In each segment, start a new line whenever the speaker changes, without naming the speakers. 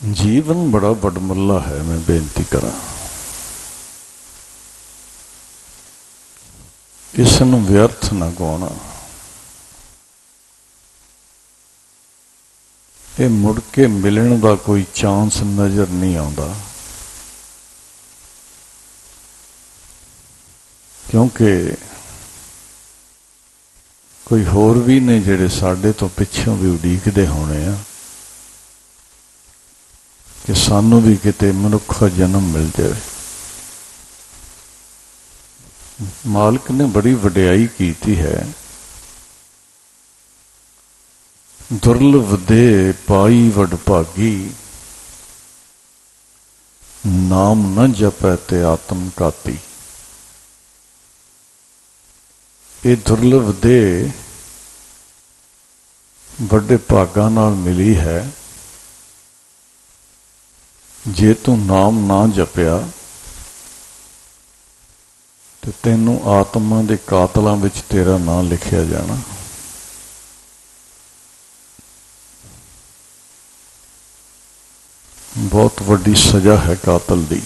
जीवन बड़ा वडमुला है। मैं बेनती करा इस नूं व्यर्थ ना गवाउणा। ये मुड़ के मिलण का कोई चांस नज़र नहीं आता, क्योंकि कोई होर भी ने जिहड़े साडे तो पिछों भी उड़ीकदे होने आ कि सानू भी किते मनुखा जन्म मिल जाए। मालिक ने बड़ी वडियाई कीती है। दुर्लभ दे पाई वडभागी, नाम न जपै ते आत्म घाती। ये दुर्लभ दे बड़े भागां नाल मिली है। जे तू नाम ना जपिया तो तेनू आत्मा दे कातलों विच तेरा नाम लिखिया जाना। बहुत वड्डी सजा है कातल दी।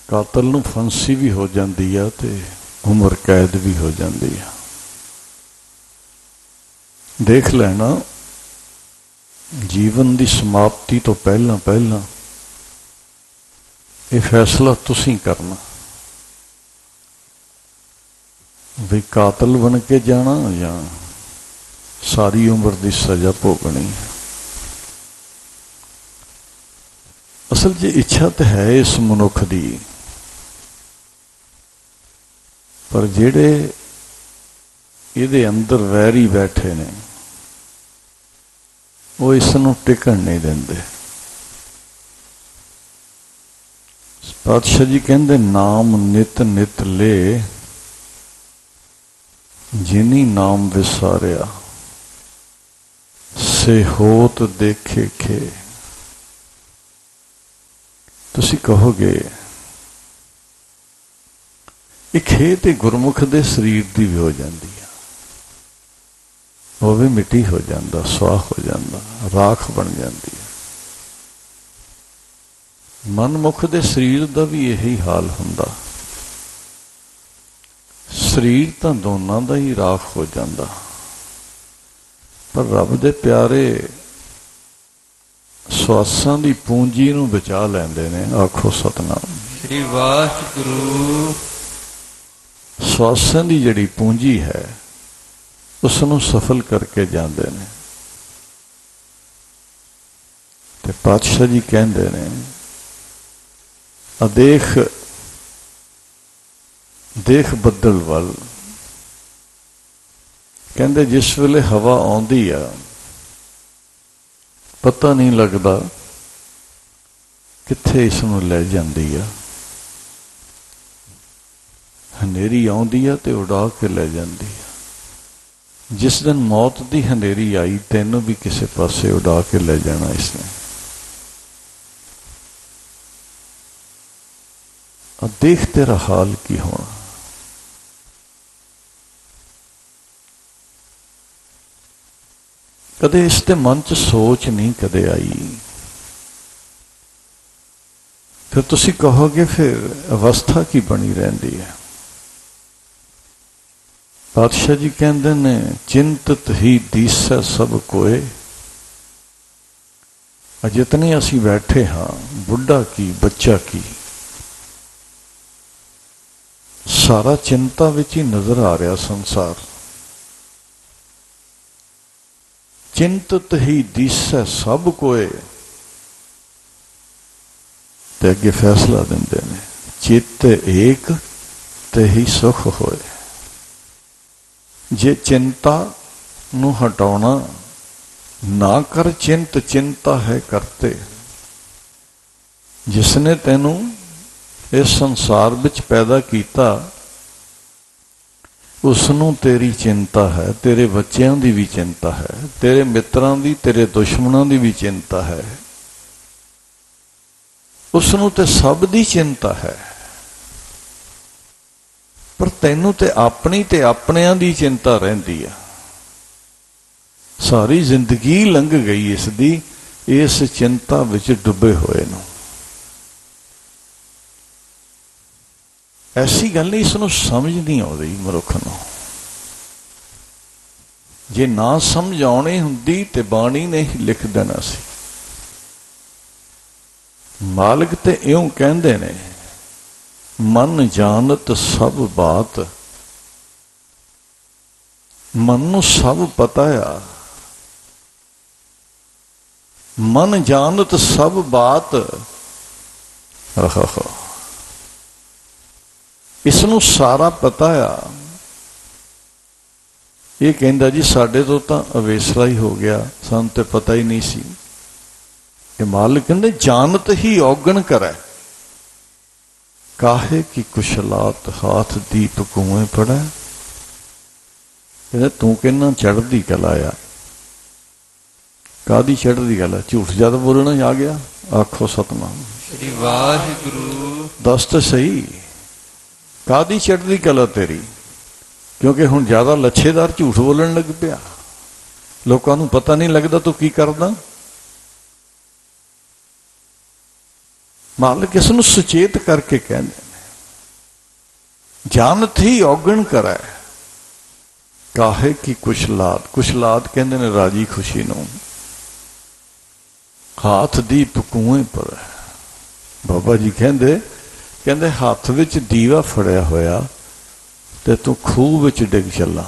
कातल नूं फांसी भी हो जाती है ते उम्र कैद भी हो जाती है। देख लेना, जीवन की समाप्ति तो पहला पहला ये फैसला तुसीं करना भी कातल बन के जाना या सारी उम्र की सजा भोगनी। असल जी इच्छा तो है इस मनुख की, पर जेड़े इहदे अंदर वैरी बैठे ने वो इसनूं टिकण नहीं देंदे। पातशाह जी कहंदे नाम नित नित ले, जिनी नाम विसारिया से होत देखे खे। तुसी कहोगे ये खे ते गुरमुख दे शरीर दी भी हो जाती है, वो भी मिट्टी हो जाता, स्वाह हो जाता, राख बन जाती है। मनमुख दे शरीर का भी यही हाल हुंदा। शरीर तो दोनों का ही राख हो जाता, पर रब दे प्यारे स्वासां दी पूंजी नूं बचा लैंदे ने। आखो सतनाम
श्री वाहिगुरू।
स्वासां दी जिहड़ी पूंजी है उसनूं सफल करके जाते हैं। ते पातशाह जी कहते हैं देख देख बदल वल। कहते जिस वेले हवा आउंदी आ पता नहीं लगता कित्थे इसनूं लै जांदी आ। हनेरी आउंदी आ ते उड़ा के लै जांदी आ। जिस दिन मौत की हनेरी आई तेनों भी किसी पासे उड़ा के ले जाना इसने। अब देख तेरा हाल की होना। कदे इसके मन च सोच नहीं कदे आई। फिर तुसी कहोगे फिर अवस्था की बनी रहती है। पातशाह जी कहते ने चिंतित ही दीसै सब कोए। जितने असी बैठे हाँ, बुढ़ा की बच्चा की, सारा चिंता विच ही नजर आ रहा संसार। चिंतित ही दीसै सब कोए ते अगे फैसला देंदे ने चित एक ते ही सुख होए। जे चिंता नूं हटाउणा ना कर चिंत, चिंता है करते। जिसने तेनू इस संसार विच पैदा किया उसनूं तेरी चिंता है, तेरे बच्चों की भी चिंता है, तेरे मित्रां की, तेरे दुश्मनों की भी चिंता है। उसनूं ते सब दी चिंता है, पर तैनू ते अपनी ते अपनियां दी चिंता रहिंदी है। सारी जिंदगी लंघ गई इसदी इस चिंता विच डुबे हुए नूं। ऐसी गल नहीं, इसनूं समझ नहीं आउंदी मनुख नूं। जे ना समझ आउणी हुंदी ते बाणी ने ही लिख देना सी। मालिक ते इउं कहंदे ने, मन जानत सब बात। मन नूं सब पता आ, मन जानत सब बात। इसनूं सारा पता आ। ये कहंदा जी साडे तो तां अवेसला ही हो गया, सानूं ते पता ही नहीं सी। ये मालिक कहंदे जानत ही औगण करै, काहे की कुशलात हाथ दीप कुएं पड़ै। कहंदे तू कहना चढ़दी कला आ, कादी चढ़दी कला? झूठ ज्यादा बोलना आ गया। आखो सतनाम
श्री वाहिगुरु।
दस तो सही, कादी चढ़दी कला तेरी? क्योंकि हुण ज्यादा लच्छेदार झूठ बोलण लग पिया, लोकां नूं पता नहीं लगदा तू की करदा। मालिक इसनूं सुचेत करके कहंदे ने, जानत ही औगण करै, काहे की कुशलात। कुशलात कहंदे ने राजी खुशी नूं। हाथ दीप कुएं पर। बाबा जी कहंदे कहंदे हत्थ विच दीवा फड़िया होया ते तू खूह विच डिग चला।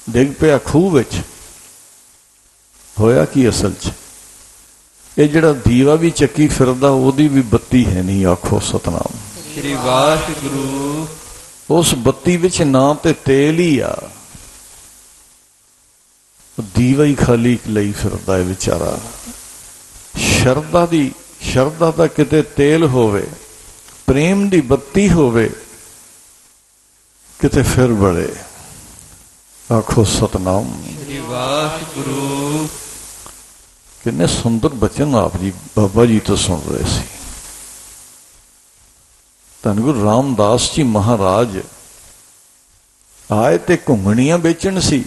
डिग पिया खूह विच, होया कि असल च ये जिहड़ा दीवा भी चक्की फिरदा ओदी भी बत्ती है नहीं। आखो सतनाम
श्री वाहिगुरु।
उस बत्ती विच ना ते तेल ही आ, दीवा ही खाली लई फिरदा है बेचारा। शरदा दी, शरदा दा किते तेल होवे, प्रेम दी बत्ती होवे, किते फिर बड़े। आखो सतनाम
श्री वाहिगुरु।
किन्ने सुंदर बचन आप जी बाबा जी तो सुन रहे सी। धन गुरु रामदास जी महाराज आए ते घुंगणियां बेचण सी,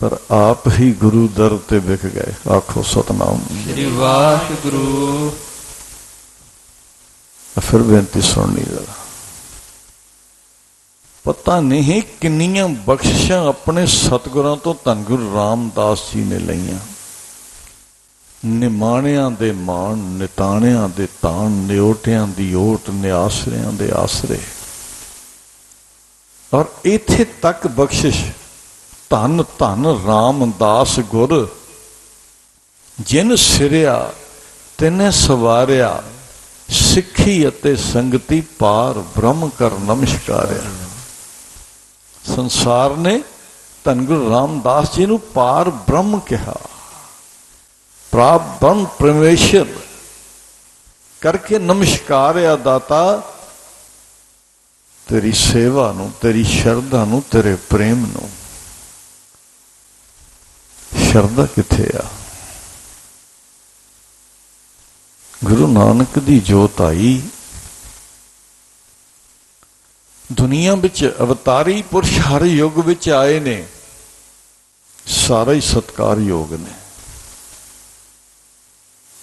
पर आप ही गुरु दर ते विक गए। आखो सतनाम
श्री वाहिगुरु।
फिर बेनती सुननी जरा। पता नहीं किन्नियां बख्शिशां अपने सतगुरां तो धन गुरु रामदास जी ने लईयां। निमाणियां दे मान, निताणियां दे ताण, निओटियां दी ओट, निआसरियां दे आसरे। और इत्थे तक बख्शिश धन धन रामदास गुर, जिन सिरिया तिने सवारिया, सिੱਖੀ ਅਤੇ संगति पार ब्रह्म कर नमस्कारिया। संसार ने धन गुरु रामदास जी नूं पार ब्रह्म कहा, प्राप्त ब्रह्म परमेश्वर करके नमस्कारिया। दाता तेरी सेवा नूं, तेरी शरधा नूं, तेरे प्रेम नूं। शरधा किथे आ? गुरु नानक दी जोत आई, दुनिया विच अवतारी पुरुष हर युग विच आए ने, सारा ही सत्कार योग ने।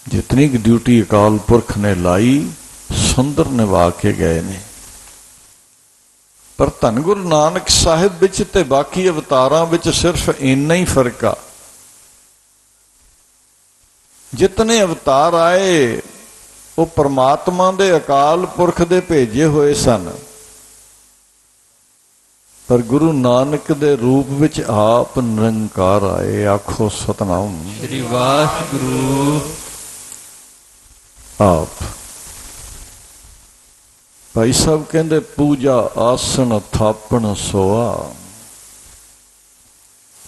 जितनी की ड्यूटी अकाल पुरख ने लाई सुंदर निभा के गए ने। पर धन गुरु नानक साहिब विच ते बाकी अवतारां विच सिर्फ इन्ना ही फर्क आ। जितने अवतार आए वो परमात्मा दे अकाल पुरख दे भेजे हुए सन, पर गुरु नानक दे रूप विच आप निरंकार आए। आखो सतनाम
श्री वाहिगुरु।
आप भाई साहब कहंदे पूजा आसन थापण सोआ,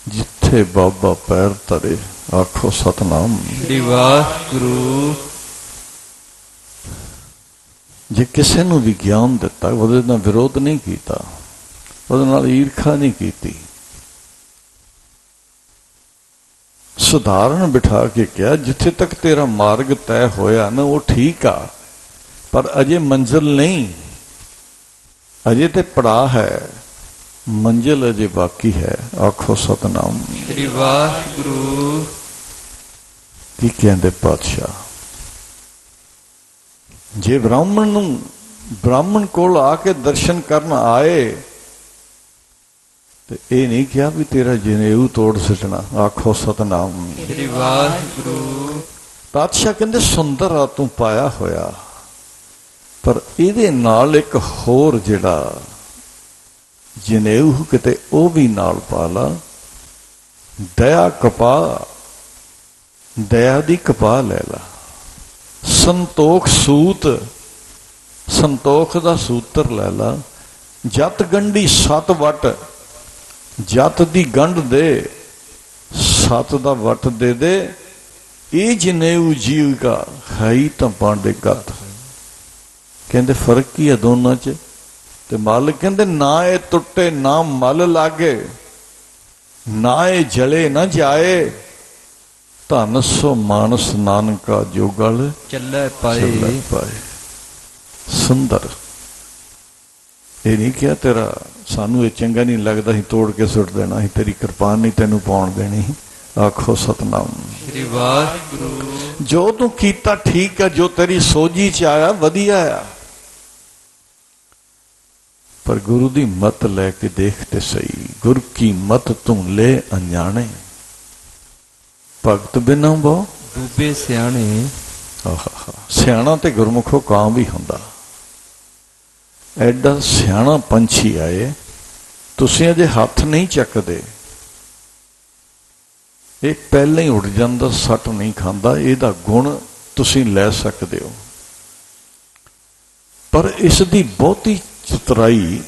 जिथे बाबा पैर धरे। आखो सतनाम
श्री वाहिगुरु।
जे किसी नूं भी ज्ञान दिता ਉਹਦੇ ਨਾਲ विरोध नहीं किया, ਉਹਦੇ ਨਾਲ ईर्खा नहीं की, सुधारण बिठा के क्या जिथे तक तेरा मार्ग तय होया ना वो ठीक आ, पर अजे मंजिल नहीं, अजे ते पड़ा है। मंजिल अजे बाकी है। आखो सतनाम।
श्री वाहिगुरु।
की कहते पातशाह, जे ब्राह्मण कोल आके दर्शन करन आए तो ये नहीं कहा भी तेरा जनेऊ तोड़ सटना। आखो सतनाम।
श्री वाहिगुरु।
पातशाह कहते सुंदर आ तू पाया होया, पर इहदे नाल एक होर जिहड़ा जनेऊ किते ओ भी नाल पा ला। दया कपा, दया दी कपा लै ला। संतोख सूत, संतोख दा सूत्र लै ला। जत गंढी सत वट, जत दी गंढ दे सत दा वट दे दे। ये जनेऊ जीव का है ही तो पांडे गत। कहते फर्क की है दोनों च। ते मालिक कहते ना ये टुटे ना मल लागे, ना ये जले ना जाए। धन सो मानस नानका जो गल
चले पाए।
सुंदर। ये नहीं क्या तेरा सानू ये चंगा नहीं लगता, ही तोड़ के सुट देना, ही तेरी कृपान नहीं तेनू पाउण देनी। आखो सतनाम।
श्री वाहिगुरु।
जो तू कीता ठीक है, जो तेरी सोझी च आया वधिया आ, पर गुरु दी मत लैके देख ते सही। गुरु की मत तू ले अनजाने, भगत बिना बहु
डूबे सियाणे।
सियाणा ते गुरमुखो ਕਾਂ भी हुंदा। एडा सियाणा पंछी आए, तुसीं अजे हथ नहीं चकदे, ये पहले ही उड़ जांदा, सट नहीं खांदा। इहदा गुण तुसीं लै सकदे हो, पर इसदी बहुती चतुराई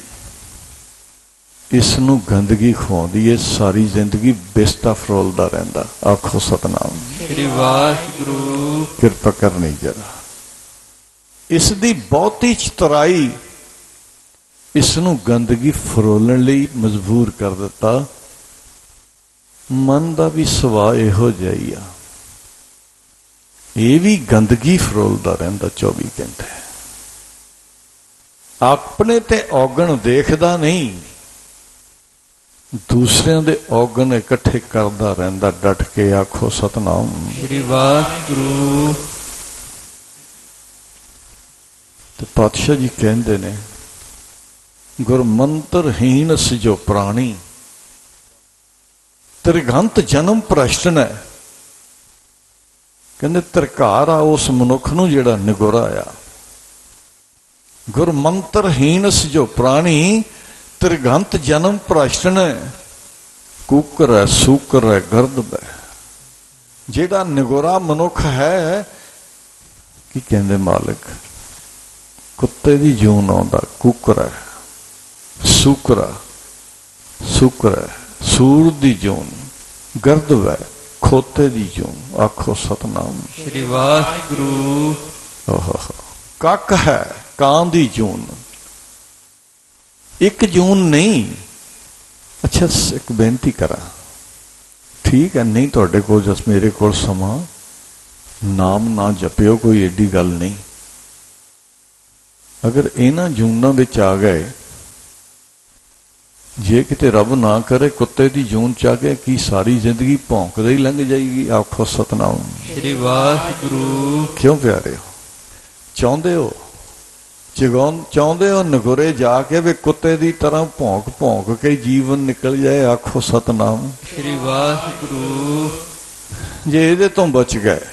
इसनूं गंदगी खुआउंदी है। सारी जिंदगी बिस्ता फरोलदा रहिंदा। आखो सतनाम।
श्री वाहिगुरु।
किरपा करनी जरा। इसदी बहुती चतुराई इसनूं गंदगी फरोलण लई मजबूर कर दिता। मन का भी सुभाव इहो जिहा ही आ, ये भी गंदगी फरोलदा रहिंदा 24 घंटे। अपने ते औगण देखदा नहीं, दूसरिਆਂ दे औगण इकट्ठे करदा रहिंदा डट के। आखो सतनाम।
श्री वाहिगुरु।
ते पातशाह जी कहंदे ने, गुरमंत्रहीन सिजो प्राणी, त्रिगंत जन्म प्रश्न है। कहंदे त्रिकार आ उस मनुख नूं जिहड़ा निगुरा आ। गुरमंत्रहीन सिजो प्राणी, त्रिगंत जन्म प्रश्न है। कुकर है, सूकर है, गर्दब है। जिहड़ा निगुरा मनुख है, की कहंदे मालिक, कुत्ते दी जून आउंदा, कुकर है। सूकरा, सूकर है। सूर दी जून, गर्दब है, खोते दी जून। आखो सतनाम।
श्री वाहिगुरु।
कक है, ਕਾਂ दी जून। एक जून नहीं। अच्छा एक बेनती करा, ठीक है नहीं तुहाडे कोल जस मेरे कोल समा, नाम ना जपियो, कोई एडी गल नहीं। अगर इन्हां जूनां विच आ गए, जे किते रब ना करे कुत्ते दी जून च आ गए, की सारी जिंदगी भौंकदे ही लंघ जाएगी। आखो सतनाम।
श्री वाहिगुरु।
क्यों प्यारे हो, चाहुंदे हो चाहुंदे हो नगुरे जाके वे कुत्ते दी तरह भौंक भौंक के जीवन निकल जाए। आखो सतनाम।
श्री वाहिगुरु।
जे इहदे तो बच गए,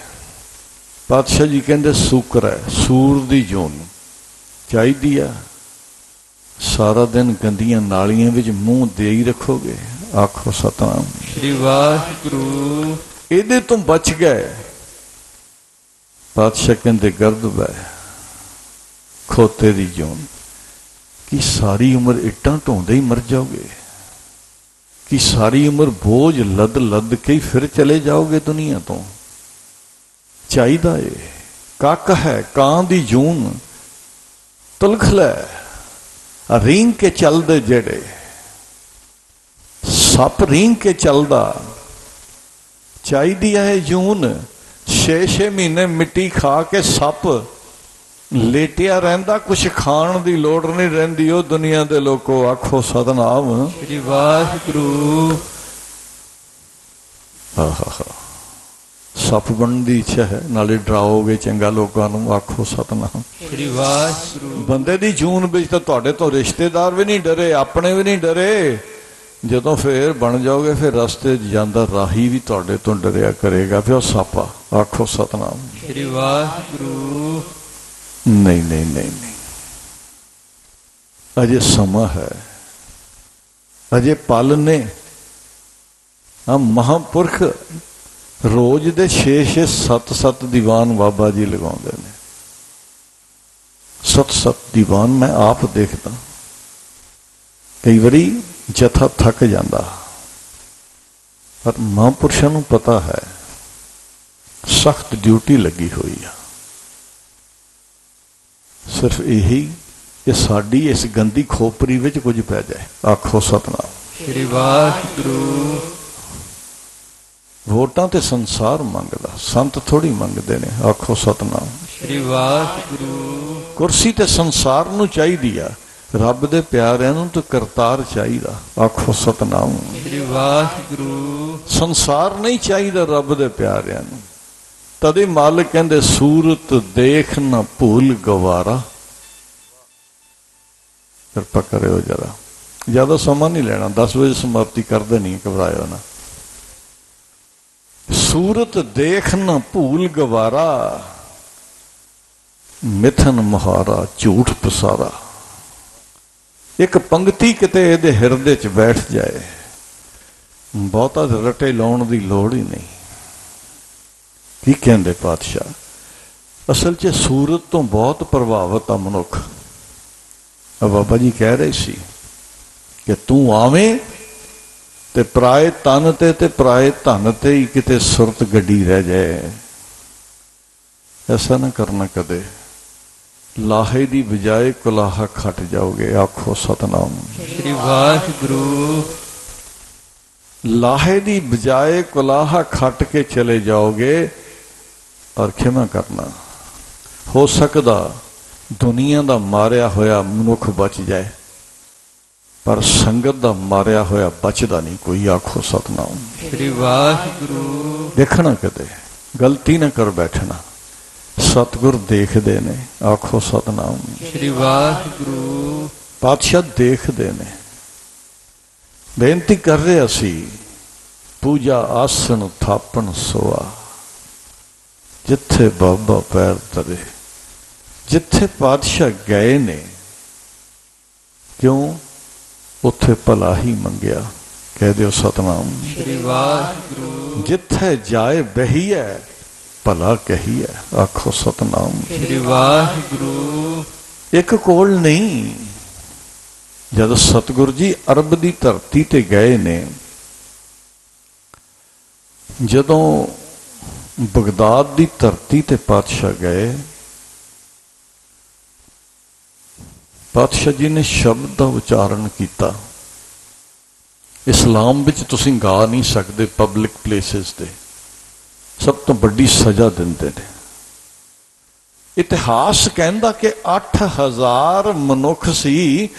पातशाह जी कहंदे सूकर है, सूर दी जून चाहिदी आ। सारा दिन गंदियां नालियां विच मूँह दे ही रखोगे। आखो सतनाम।
श्री वाहिगुरु।
इहदे तो बच गए, पातशाह कहंदे गर्दब है, खोते दी जून, कि सारी उम्र इट्टां ढोंदे ही मर जाओगे, कि सारी उम्र बोझ लद लद के ही फिर चले जाओगे दुनिया तो। चाहिदा है कक है, ਕਾਂ दी जून, तुलखला रींग के चलदे जेड़े, सप रींग के चलदा। चाहिदी है जून, 6-6 महीने मिट्टी खा के सप ਲੇਟਿਆ ਰਹਿੰਦਾ, ਕੁਛ ਖਾਣ ਦੀ ਲੋੜ ਨਹੀਂ ਰਹਿੰਦੀ। ਉਹ ਦੁਨੀਆ ਦੇ ਲੋਕੋ ਆਖੋ ਸਤਨਾਮ
ਸ੍ਰੀ ਵਾਹਿਗੁਰੂ।
ਸੱਪ ਬਣਨ ਦੀ ਇੱਛਾ ਹੈ, ਨਾਲੇ ਡਰਾਓਗੇ ਚੰਗਾ ਲੋਕਾਂ ਨੂੰ, ਆਖੋ ਸਤਨਾਮ
ਸ੍ਰੀ ਵਾਹਿਗੁਰੂ।
ਬੰਦੇ ਦੀ ਜੂਨ ਵਿੱਚ ਤਾਂ ਤੁਹਾਡੇ ਤੋਂ ਰਿਸ਼ਤੇਦਾਰ ਵੀ ਨਹੀਂ ਡਰੇ, ਆਪਣੇ ਵੀ ਨਹੀਂ ਡਰੇ। ਜਦੋਂ ਫੇਰ ਬਣ ਜਾਓਗੇ, ਫਿਰ ਰਸਤੇ 'ਚ ਜਾਂਦਾ ਰਾਹੀ ਵੀ ਤੁਹਾਡੇ ਤੋਂ ਡਰਿਆ ਕਰੇਗਾ, ਫਿਰ ਉਹ ਸਾਪਾ, ਆਖੋ ਸਤਨਾਮ
ਸ੍ਰੀ ਵਾਹਿਗੁਰੂ।
ਨਹੀਂ ਨਹੀਂ ਨਹੀਂ ਨਹੀਂ, ਅਜੇ ਸਮਾਂ ਹੈ, ਅਜੇ ਪਲ ਨੇ। ਆ ਮਹਾਂਪੁਰਖ ਰੋਜ਼ ਦੇ 6-6 7-7 ਦੀਵਾਨ ਬਾਬਾ ਜੀ ਲਗਾਉਂਦੇ ਨੇ। 7-7 ਦੀਵਾਨ ਮੈਂ ਆਪ ਦੇਖਦਾ। ਕਈ ਵਾਰੀ ਜਥਾ ਥੱਕ ਜਾਂਦਾ, ਪਰ ਮਹਾਂਪੁਰਸ਼ਾਂ ਨੂੰ ਪਤਾ ਹੈ ਸਖਤ ਡਿਊਟੀ ਲੱਗੀ ਹੋਈ ਆ। ਸਿਰਫ ਇਹੀ ਕਿ ਸਾਡੀ ਇਸ ਗੰਦੀ ਖੋਪਰੀ ਵਿੱਚ ਕੁਝ ਪੈ ਜਾਏ, ਆਖੋ ਸਤਨਾਮ
ਸ੍ਰੀ ਵਾਹਿਗੁਰੂ।
ਵੋਟਾਂ ਤੇ ਸੰਸਾਰ ਮੰਗਦਾ, ਸੰਤ ਥੋੜੀ ਮੰਗਦੇ ਨੇ, ਆਖੋ ਸਤਨਾਮ
ਸ੍ਰੀ ਵਾਹਿਗੁਰੂ।
ਕੁਰਸੀ ਤੇ ਸੰਸਾਰ ਨੂੰ ਚਾਹੀਦੀ ਆ, ਰੱਬ ਦੇ ਪਿਆਰਿਆਂ ਨੂੰ ਤਾਂ ਕਰਤਾਰ ਚਾਹੀਦਾ, ਆਖੋ ਸਤਨਾਮ
ਸ੍ਰੀ ਵਾਹਿਗੁਰੂ।
ਸੰਸਾਰ ਨਹੀਂ ਚਾਹੀਦਾ ਰੱਬ ਦੇ ਪਿਆਰਿਆਂ ਨੂੰ। ਤਦੇ ਮਾਲਕ ਕਹਿੰਦੇ ਸੂਰਤ ਦੇਖ ਨਾ ਭੂਲ ਗਵਾਰਾ। ਕਿਰਪਾ ਕਰਿਓ ਜਰਾ, ਜ਼ਿਆਦਾ ਸਮਾਂ ਨਹੀਂ ਲੈਣਾ, 10 ਵਜੇ ਸਮਾਪਤੀ ਕਰ ਦੇਣੀ, ਘਬਰਾਇਓ ਨਾ। ਸੂਰਤ ਦੇਖ ਨਾ ਭੂਲ ਗਵਾਰਾ, ਮਿਥਨ ਮੁਹਾਰਾ ਝੂਠ ਪਸਾਰਾ। ਇੱਕ ਪੰਕਤੀ ਕਿਤੇ ਇਹਦੇ ਹਿਰਦੇ 'ਚ ਬੈਠ ਜਾਏ, ਬਹੁਤਾ ਰਟੇ ਲਾਉਣ ਦੀ ਲੋੜ ਹੀ ਨਹੀਂ। ਕੀ ਕਹਿੰਦੇ ਪਾਤਸ਼ਾਹ? ਅਸਲ 'ਚ ਸੂਰਤ ਤੋਂ ਬਹੁਤ ਪ੍ਰਭਾਵਿਤ ਆ ਮਨੁੱਖ। ਬਾਬਾ ਜੀ ਕਹਿ ਰਹੇ ਸੀ ਕਿ ਤੂੰ ਆਵੇਂ ਤੇ ਪਰਾਏ ਤਨ ਤੇ ਪਰਾਏ ਧਨ ਤੇ ਹੀ ਕਿਤੇ ਸੁਰਤ ਗੱਡੀ ਰਹਿ ਜਾਏ। ਐਸਾ ਨਾ ਕਰਨਾ ਕਦੇ। ਲਾਹੇ ਦੀ ਬਜਾਏ ਕੁਲਾਹਾ ਖੱਟ ਜਾਓਗੇ, ਆਖੋ ਸਤਨਾਮ
ਸ੍ਰੀ ਵਾਹਿਗੁਰੂ।
ਲਾਹੇ ਦੀ ਬਜਾਏ ਕੁਲਾਹਾ ਖੱਟ ਕੇ ਚਲੇ ਜਾਓਗੇ। ਔਰ ਖਿਮਾ ਕਰਨਾ, ਹੋ ਸਕਦਾ ਦੁਨੀਆ ਦਾ ਮਾਰਿਆ ਹੋਇਆ ਮਨੁੱਖ ਬਚ ਜਾਏ, ਪਰ ਸੰਗਤ ਦਾ ਮਾਰਿਆ ਹੋਇਆ ਬਚਦਾ ਨਹੀਂ ਕੋਈ, ਆਖੋ ਸਤਨਾਮ
ਸ੍ਰੀ ਵਾਹਿਗੁਰੂ।
ਦੇਖਣਾ ਕਦੇ, ਗਲਤੀ ਨਾ ਕਰ ਬੈਠਣਾ। ਸਤਿਗੁਰ ਦੇਖਦੇ ਨੇ, ਆਖੋ ਸਤਨਾਮ
ਸ੍ਰੀ ਵਾਹਿਗੁਰੂ।
ਪਾਤਸ਼ਾਹ ਦੇਖਦੇ ਨੇ। ਬੇਨਤੀ ਕਰ ਰਹੇ ਅਸੀਂ, ਪੂਜਾ ਆਸਣ ਥਾਪਣ ਸੋਆ। ਜਿੱਥੇ ਬਾਬਾ ਪੈਰ ਧਰੇ, ਜਿੱਥੇ ਪਾਤਸ਼ਾਹ ਗਏ ਨੇ, ਕਿਉਂ? ਉੱਥੇ ਭਲਾ ਹੀ ਮੰਗਿਆ। ਕਹਿ ਦਿਓ ਸਤਨਾਮ
ਸ੍ਰੀ ਵਾਹਿਗੁਰੂ।
ਜਿੱਥੇ ਜਾਏ ਬਹੀਐ ਭਲਾ ਕਹੀਐ, ਆਖੋ ਸਤਨਾਮ
ਸ੍ਰੀ ਵਾਹਿਗੁਰੂ।
ਇੱਕ ਕੋਲ ਨਹੀਂ। ਜਦ ਸਤਿਗੁਰ ਜੀ ਅਰਬ ਦੀ ਧਰਤੀ ਤੇ ਗਏ ਨੇ, ਜਦੋਂ ਬਗਦਾਦ ਦੀ ਧਰਤੀ ਤੇ ਪਾਤਸ਼ਾਹ ਗਏ, ਪਾਤਸ਼ਾਹ ਜੀ ਨੇ ਸ਼ਬਦ ਦਾ ਉਚਾਰਨ ਕੀਤਾ। ਇਸਲਾਮ ਵਿੱਚ ਤੁਸੀਂ ਗਾ ਨਹੀਂ ਸਕਦੇ ਪਬਲਿਕ ਪਲੇਸਿਸ ਤੇ, ਸਭ ਤੋਂ ਵੱਡੀ ਸਜ਼ਾ ਦਿੰਦੇ ਨੇ। ਇਤਿਹਾਸ ਕਹਿੰਦਾ ਕਿ 8000 ਮਨੁੱਖ ਸੀ,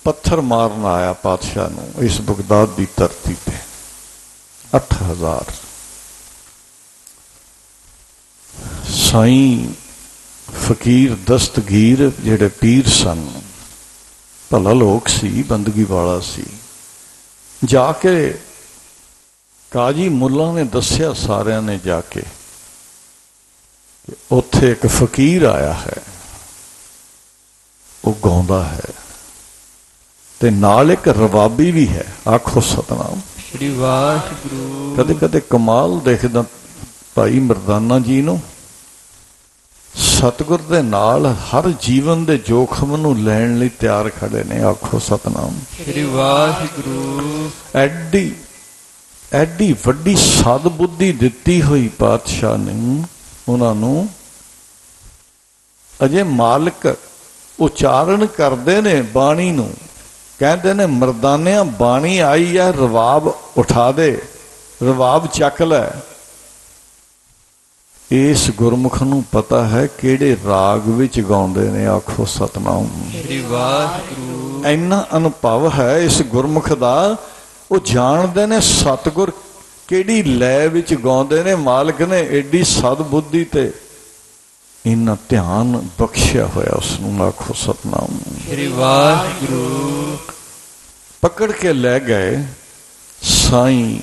ਪੱਥਰ ਮਾਰਨ ਆਇਆ ਪਾਤਸ਼ਾਹ ਨੂੰ ਇਸ ਬਗਦਾਦ ਦੀ ਧਰਤੀ ਤੇ। 8000। ਸਾਈਂ ਫਕੀਰ ਦਸਤਗੀਰ ਜਿਹੜੇ ਪੀਰ ਸਨ, ਭਲਾ ਲੋਕ ਸੀ, ਬੰਦਗੀ ਵਾਲਾ ਸੀ, ਜਾ ਕੇ ਕਾਜੀ ਮੁੱਲਾ ਨੇ ਦੱਸਿਆ ਸਾਰਿਆਂ ਨੇ ਜਾ ਕੇ ਕਿ ਉੱਥੇ ਇੱਕ ਫਕੀਰ ਆਇਆ ਹੈ, ਉਹ ਗਾਉਂਦਾ ਹੈ ਤੇ ਨਾਲ ਇੱਕ ਰਵਾਬੀ ਵੀ ਹੈ, ਆਖੋ ਸਤਨਾਮ
ਸ੍ਰੀ ਵਾਹਿਗੁਰੂ।
ਕਦੇ ਕਦੇ ਕਮਾਲ ਦੇਖਦਾ ਭਾਈ ਮਰਦਾਨਾ ਜੀ ਨੂੰ। ਸਤਿਗੁਰ ਦੇ ਨਾਲ ਹਰ ਜੀਵਨ ਦੇ ਜੋਖਮ ਨੂੰ ਲੈਣ ਲਈ ਤਿਆਰ ਖੜੇ ਨੇ, ਆਖੋ ਸਤਨਾਮ
ਸ੍ਰੀ ਵਾਹਿਗੁਰੂ।
ਐਡੀ ਐਡੀ ਵੱਡੀ ਸਦ ਬੁੱਧੀ ਦਿੱਤੀ ਹੋਈ ਪਾਤਸ਼ਾਹ ਨੇ ਉਹਨਾਂ ਨੂੰ। ਅਜੇ ਮਾਲਕ ਉਚਾਰਨ ਕਰਦੇ ਨੇ ਬਾਣੀ ਨੂੰ, ਕਹਿੰਦੇ ਨੇ ਮਰਦਾਨਿਆਂ ਬਾਣੀ ਆਈ ਹੈ, ਰਵਾਬ ਉਠਾ ਦੇ, ਰਵਾਬ ਚੱਕ ਲੈ। इस गुरमुख नूं पता है किहड़े राग विच गाउंदे ने। आखो सतनाम।
श्री वाहिगुरु।
इन्ना अनुभव है इस गुरमुख दा, वो जानते ने सतगुर किहड़ी लय विच गाउंदे ने। मालिक ने एडी सदबुद्धि ते इन्ना ध्यान बख्शिया होया उसनूं। आखो सतनाम।
श्री वाहिगुरु।
पकड़ के ले गए साईं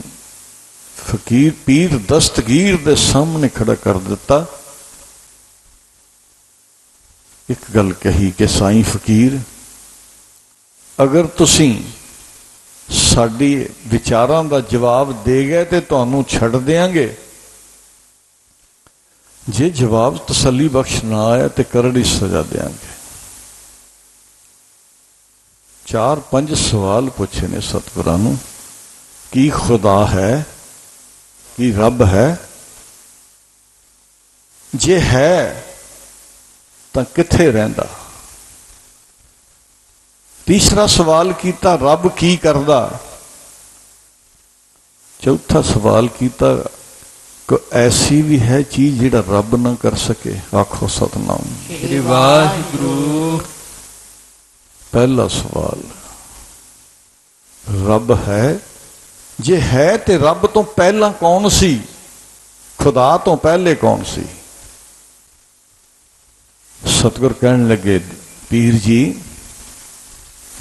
फकीर पीर दस्तगीर दे सामने खड़ा कर दिता। एक गल कही कि साईं फकीर, अगर तुसी साडी विचारां दा जवाब दे गए तो तुहानूं छड्ड देंगे, जे जवाब तसल्ली बख्श ना आया तो करड़ी सजा देंगे। 4-5 सवाल पूछे ने सतगुरां नूं की खुदा है, कि रब है, जे है तो किथे रहिंदा। तीसरा सवाल कीता रब की करदा। चौथा सवाल कीता को ऐसी भी है चीज जिहड़ा रब ना कर सके। आखो सतनाम।
श्री वाहिगुरु।
पहला सवाल, रब है, जे है तो रब तो पहला कौन सी, खुदा तो पहले कौन सी। सतगुर कहने लगे पीर जी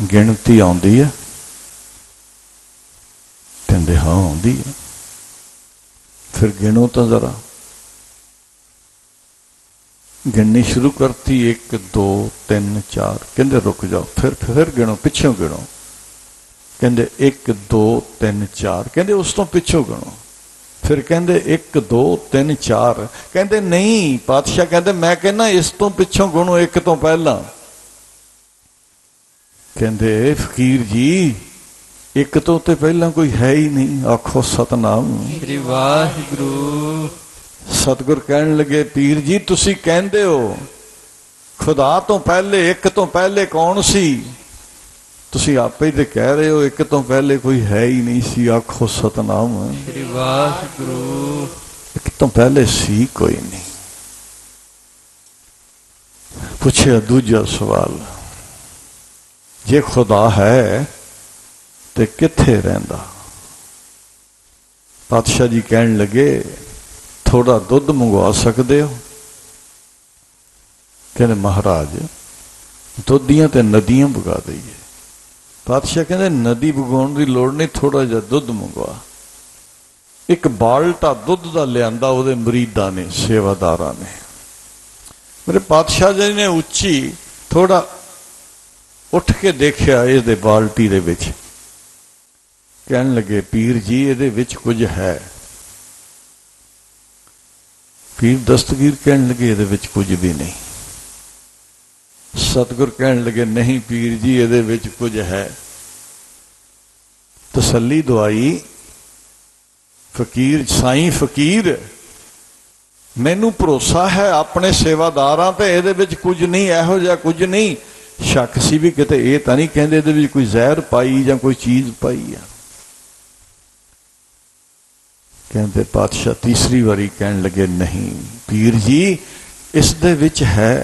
गिनती आउंदी है। कहंदे हाँ आउंदी है। फिर गिनो तो जरा। गिननी शुरू करती 1 2 3 4। कहंदे रुक जाओ, फिर गिनो, पिछों गिनो। कहंदे 1 2 3 4। कहंदे उस तो पिछों गिनो। फिर कहंदे 1 2 3 4। कहंदे नहीं पातशाह, कहंदे मैं कहना इस तो पिछों गिनो, एक तो पहला। कहंदे फकीर जी एक तो पहला कोई है ही नहीं। आखो सतनाम।
श्री वाहिगुरु।
सतगुर कहने लगे पीर जी तुसी कहंदे हो खुदा तो पहले, एक तो पहले कौन सी। तुसी आपे ही तो कह रहे हो एक तो पहले कोई है ही नहीं सी। आखो सतनाम।
श्री वाहिगुरु।
एक तो पहले सी कोई नहीं। पूछे दूजा सवाल, जे खुदा है तो किथे रहिंदा। पातशाह जी कहने लगे थोड़ा दुध मंगवा सकते हो। कहते महाराज दुध दियां ते नदियां बगा दईए। पातशाह कहते नदी बगाउण की लोड़ नहीं, थोड़ा जिहा दुध मंगवा। एक बाल्टा दुध का लियांदा उहदे मरीदां ने, सेवादारां ने। मेरे पातशाह जी ने उच्ची थोड़ा उठ के देखिया इहदे बाल्टी दे विच। कहने लगे पीर जी इहदे विच कुछ है। पीर दस्तगीर कहने लगे इहदे विच कुछ भी नहीं। सतगुर कहने लगे नहीं पीर जी इहदे विच कुछ है। तसल्ली दवाई फकीर, साईं फकीर मैनू भरोसा है अपने सेवादारां ते इहदे विच कुछ नहीं, इहो जिहा कुछ नहीं। शक सी भी किते ये तां नहीं कहंदे इहदे विच कोई जहर पाई जां कोई चीज पाई है। कहते पातशाह तीसरी बारी कहने लगे नहीं पीर जी इस दे विच है।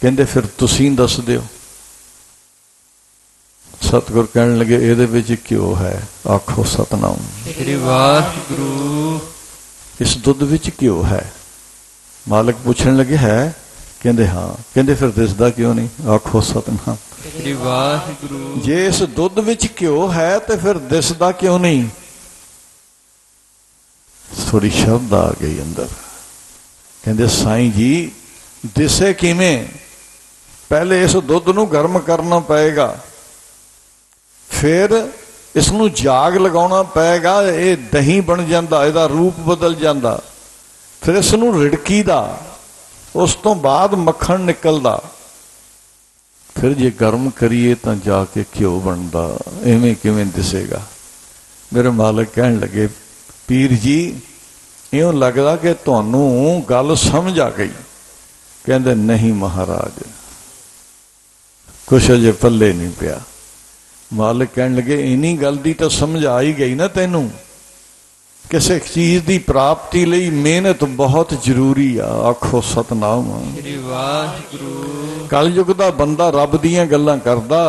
कहते फिर तुसीं दस दिओ। सतगुर कहने लगे इहदे विच घ्यो है। आखो सतनाम।
श्री वाहिगुरु।
इस दुध विच घ्यो है। मालिक पूछने लगे है। कहते हाँ। कहते फिर दिसदा क्यों नहीं। आखो सतनाम।
श्री वाहिगुरु। जे
इस दुध विच घ्यो है तो फिर दिसदा क्यों नहीं। थोड़ी शब्द आ गई अंदर। कहते साईं जी दिसे किवें, पहले इस दुध नूं गर्म करना पएगा, फिर इसनूं जाग लगाउणा पएगा, ये दही बन जांदा, इहदा रूप बदल जांदा, फिर इसनूं रिड़कीदा, उस तो बाद मक्खण निकलदा, फिर जे गर्म करिए तो जाके घ्यो बनदा। इवें किवें दिसेगा। मेरे मालिक कहण लगे पीर जी इउं लगदा कि तुहानूं गल समझ आ गई। कहंदे नहीं महाराज कुछ अजे पल्ले नहीं पिया। मालिक कहण लगे इन्हीं गल दी तो समझ आ ही गई ना तैनूं। किसी चीज की प्राप्ति लई मेहनत बहुत जरूरी आ। आखो सतनाम।
श्री वाहिगुरु।
कलयुग दा बंदा रब दीयां गल्लां करदा,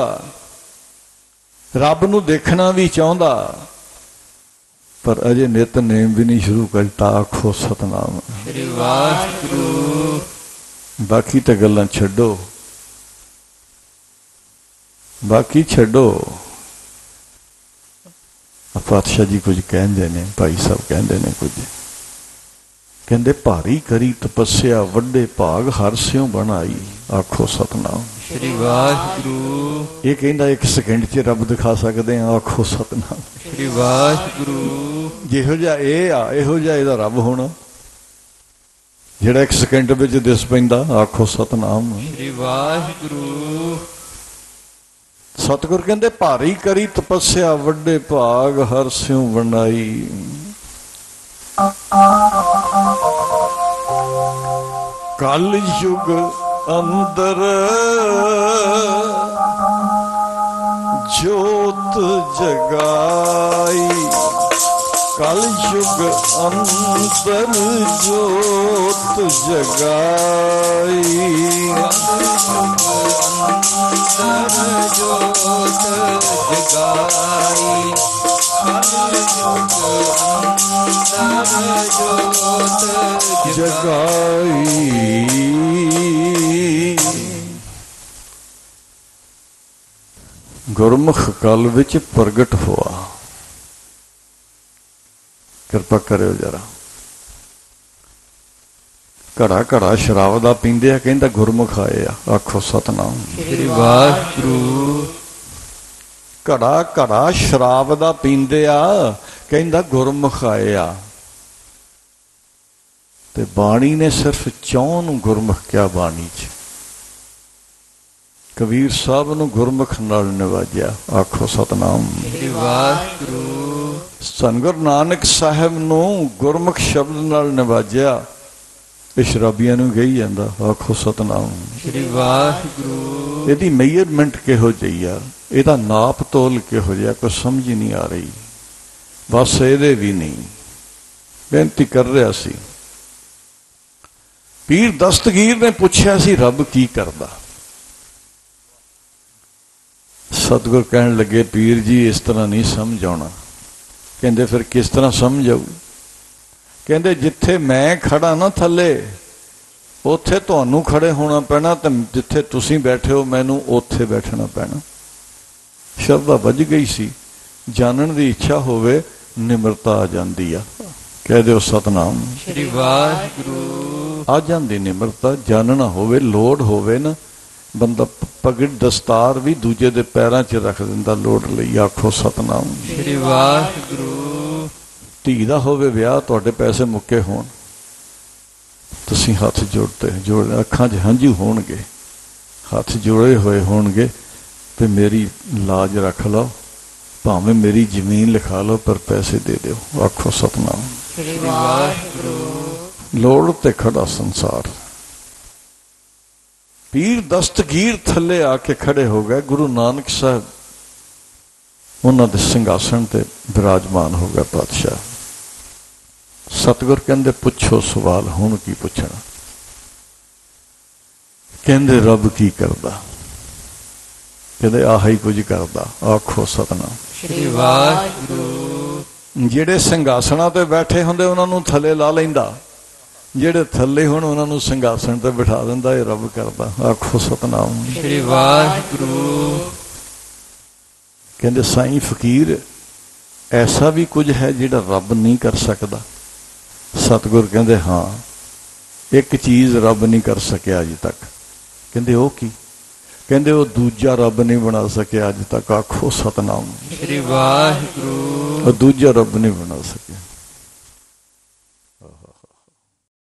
रब नूं देखना भी चाहुंदा, पर अजे नितनेम भी नहीं शुरू करता। आखो सतनाम।
श्री वाहिगुरु।
बाकी तो गल्लां छड्डो, बाकी छड्डो। पातशाह जी कुछ कहते ने, भाई साहब कहते ने कुछ, कहते भारी करी तपस्या वड्डे भाग हर स्यों बनाई। आखो सतनाम।
श्री वाहिगुरु।
ये कहता एक सेकंड च रब दिखा सकते हैं। आखो सतनाम।
श्री वाहिगुरु।
जिहो जिहा ये आ, इहो जिहा इहदा रब होना, जिहड़ा एक सेकंड विच दिस पैंदा। आखो सतनाम।
श्री वाहिगुरु।
सतगुर कहते भारी करी तपस्या वड्डे भाग हर स्यों बनाई। कल युग अंदर जोत जगाई। कल युग अंदर जोत जगाई।
जोत जगाई। जोत
जगाई। गुरमुख कल विच प्रगट हुआ। कृपा करो जरा। घड़ा घड़ा शराब दा पींदे आ, कहंदा गुरमुख आए आ। आखो सतनाम।
श्री वाहिगुरु।
घड़ा घड़ा शराब दा पींदे आ, कहंदा गुरमुख आए आ। ते बाणी ने सिर्फ चौं नूं गुरमुख क्या बाणी च। कबीर साहब नूं गुरमुख नाल नवाजिया। आखो सतनाम।
श्री वाहिगुरु।
धन गुरु नानक साहिब नूं गुरमुख शब्द नाल नवाजिया। ये शराबियां नूं कही जांदा। आखो सतनाम।
श्री वाहिगुरु।
इहदी मेजरमेंट किहो जिही आ, इहदा नाप तोल किहो जिहा, कोई समझ ही नहीं आ रही। बस इहदे भी नहीं। बेनती कर रहा सी, पीर दस्तगीर ने पुछया सी रब की करदा। सतगुर कहन लगे पीर जी इस तरह नहीं समझ आउणा। कहंदे फिर किस तरह समझ आऊ? कहंदे जिथे मैं खड़ा ना थले, उत्थे तुहानू खड़े होना पैना, ते जिथे तुसीं बैठे हो मैनू उत्थे बैठना पैना। शरधा वज गई सी। जानन दी इच्छा होवे निमरता आ जांदी आ। कह दिओ सतनाम।
श्री वाहिगुरु।
आ जांदी निमरता। जानना होवे, लोड़ होवे ना, बंदा पगड़ दस्तार भी दूजे दे पैरां च रख दिंदा लोड़ लई। आखो सतनाम।
श्री वाहिगुरु।
धी दा होवे विआह, तुहाडे पैसे मुक्के होण, तुसीं हथ जोड़ अखां च हंझू होणगे, हथ जोड़े होए होणगे ते मेरी लाज रख लो, भावें मेरी जमीन लिखा लो, पर पैसे दे दिओ। आखो सतनाम।
श्री वाहिगुरु।
लोड़ ते खड़ा संसार। पीर दस्तगीर थले आके खड़े हो गए। गुरु नानक साहब उन्हां दे सिंघासन ते विराजमान हो गए पातशाह। सतगुर कहंदे पुछो सवाल, हुण की पुछना? कहंदे रब की करदा? कहंदे आही कुछ करदा। आखो सतनाम।
श्री वाहिगुरु।
जेड़े सिंघासनां ते बैठे हुंदे उन्हां नूं थले ला लैंदा, जेड़े थले हुण उन्हां नूं सिंघासन ते बिठा दिंदा। ये रब करदा। आखो सतनाम।
श्री वाहिगुरु।
कहंदे साईं फकीर ऐसा भी कुछ है जिहड़ा रब नहीं कर सकदा? सतगुर कहंदे हाँ, एक चीज़ रब नहीं कर सकिया अज तक। कहंदे ओ की? कहंदे वो दूजा रब नहीं बना सकिया अज तक। आखो सतनाम।
श्री वाहिगुरु।
दूजा रब नहीं बना सकिया।